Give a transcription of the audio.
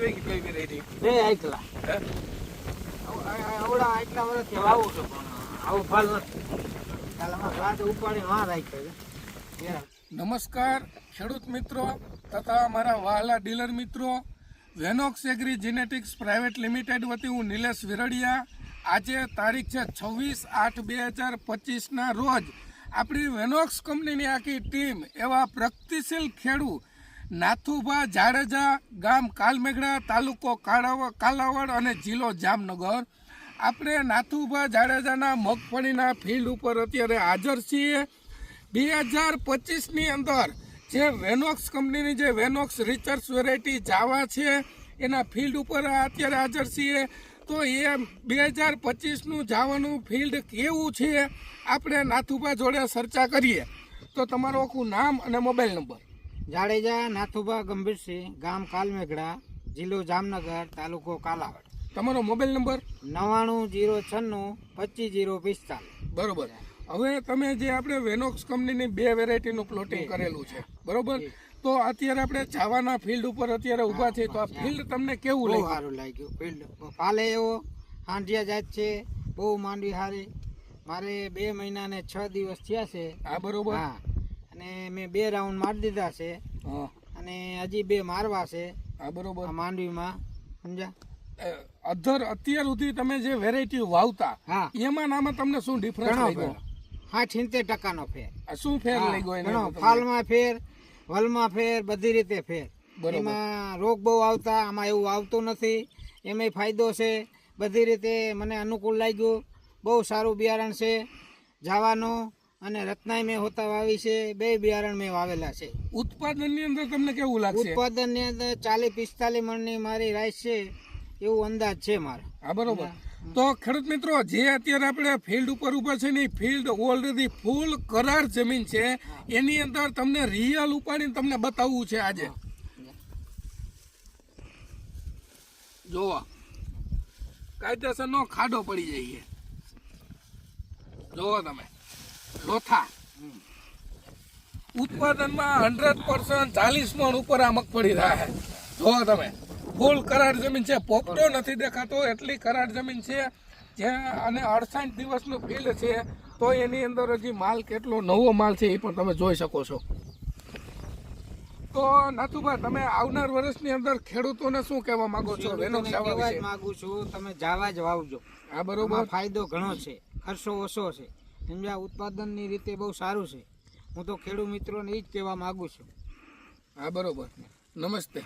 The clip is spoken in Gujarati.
વીઘી કઈ વેરાયટી? બે આટલા આવડા આટલા વર્ષથી વાવું છું પણ આવું ફળ નથી. કાલ અમારે ગાંઠ ઉપાડી વાં રાખ્યો છે. નમસ્કાર ખેડૂત મિત્રો તથા અમારા વહાલા ડીલર મિત્રો, વેનોક્સ એગ્રી જીનેટિક્સ પ્રાઇવેટ લિમિટેડ વતી હું નિલેશ વિરડિયા. આજે તારીખ છે 26/8/2025ના રોજ આપણી વેનોક્સ કંપનીની આખી ટીમ એવા પ્રગતિશીલ ખેડૂત નાથુભા જાડેજા, ગામ કાલમેઘડા, તાલુકો કાલાવડ અને જિલ્લો જામનગર. આપણે નાથુભા જાડેજાના મગફળીના ફિલ્ડ ઉપર અત્યારે હાજર છીએ. 2025ની અંદર જે વેનોક્સ કંપનીની જે વેનોક્સ રિસર્ચ વેરાયટી જાવા છે એના ફિલ્ડ ઉપર અત્યારે હાજર છીએ. તો એ 2025નું જાવાનું ફિલ્ડ કેવું છે આપણે નાથુભા જોડે ચર્ચા કરીએ. તો તમારું આખું નામ અને મોબાઈલ નંબર. જાડેજા નાથુભા ગંભીરસિંહ, ગામ કાલમેઘડા, જિલ્લો જામનગર, તાલુકો કાલાવડ. તમારો મોબાઈલ નંબર 9906925045. બરોબર. હવે તમે જે આપણે વેનોક્સ કંપનીની બે વેરાયટીનું પ્લોટિંગ કરેલું છે, બરોબર? તો અત્યારે આપણે જાવાના ફિલ્ડ ઉપર અત્યારે ઊભા છે. તો આ ફિલ્ડ તમને કેવું બહુ લાગ્યું? સારું લાગ્યું. ફિલ્ડ પાલે એવો હાંડિયા જાત છે, બહુ માંડવી સારી. મારે 2 મહિના ને 6 દિવસ થયા છે. હા, બરોબર. હા, અને મેં 2 રાઉન્ડ મારી દીધા છે અને હજી 2 મારવા છે. હા, બરોબર. આ માંડવીમાં સમજ્યા. અત્યાર સુધી તમે જે વેરાયટી વાવતા હા, એમાં નામાં તમને શું ડિફરન્સ લાગ્યો? 60-70% ફેર. શું ફેર લાગ્યો એને? ફાલમાં ફેર, વલમાં ફેર, બધી રીતે ફેર. બરોબર. એમાં રોગ બહુ આવતા, આમાં એવું આવતું નથી. એમાંય ફાયદો છે. બધી રીતે મને અનુકૂળ લાગ્યું. બહુ સારું બિયારણ છે જાવાનો, અને રત્નાઈ મેં હોતા વાવી છે. 2 બિયારણ મેં વાવેલા છે. ઉત્પાદનની અંદર તમને કેવું લાગશે? ઉત્પાદનની અંદર 40-45 મણની મારી રાઈસ છે એવું અંદાજ છે મારો. હા, બરોબર. તો ખેડૂત મિત્રો, જે અત્યારે આપણે ફિલ્ડ ઉપર ઉભા છે ને, ફિલ્ડ ઓલરેડી ફૂલ કરાર જમીન છે. એની અંદર તમને રિયલ ઉપાડીને તમને બતાવવું છે આજે. જોવો, કાયદેસરનો ખાડો પડી જાય. જોવો તમે, લોથા ઉત્પાદનમાં 100% 40 મણ ઉપર આ મગફળી રહે. જોવો તમે, ફૂલ કરાર જમીન છે. પોપટો નથી દેખાતો એટલી કરાર જમીન છે. જ્યાં અને 68 દિવસનું ફિલ્ડ છે. તો એની અંદર હજી માલ કેટલો નવો માલ છે એ પણ તમે જોઈ શકો છો. તો નાથુભાઈ, તમે આવનાર વર્ષની અંદર ખેડૂતોને શું કહેવા માંગો છો? વેનોક્સ જાવા વિશે માંગુ છું, તમે જાવા જ વાવજો. હા, બરોબર. ફાયદો ઘણો છે, ખર્ચો ઓછો છે. સમજ્યા. ઉત્પાદનની રીતે બહુ સારું છે. હું તો ખેડૂત મિત્રોને એ જ કહેવા માંગુ છું. હા, બરોબર. નમસ્તે.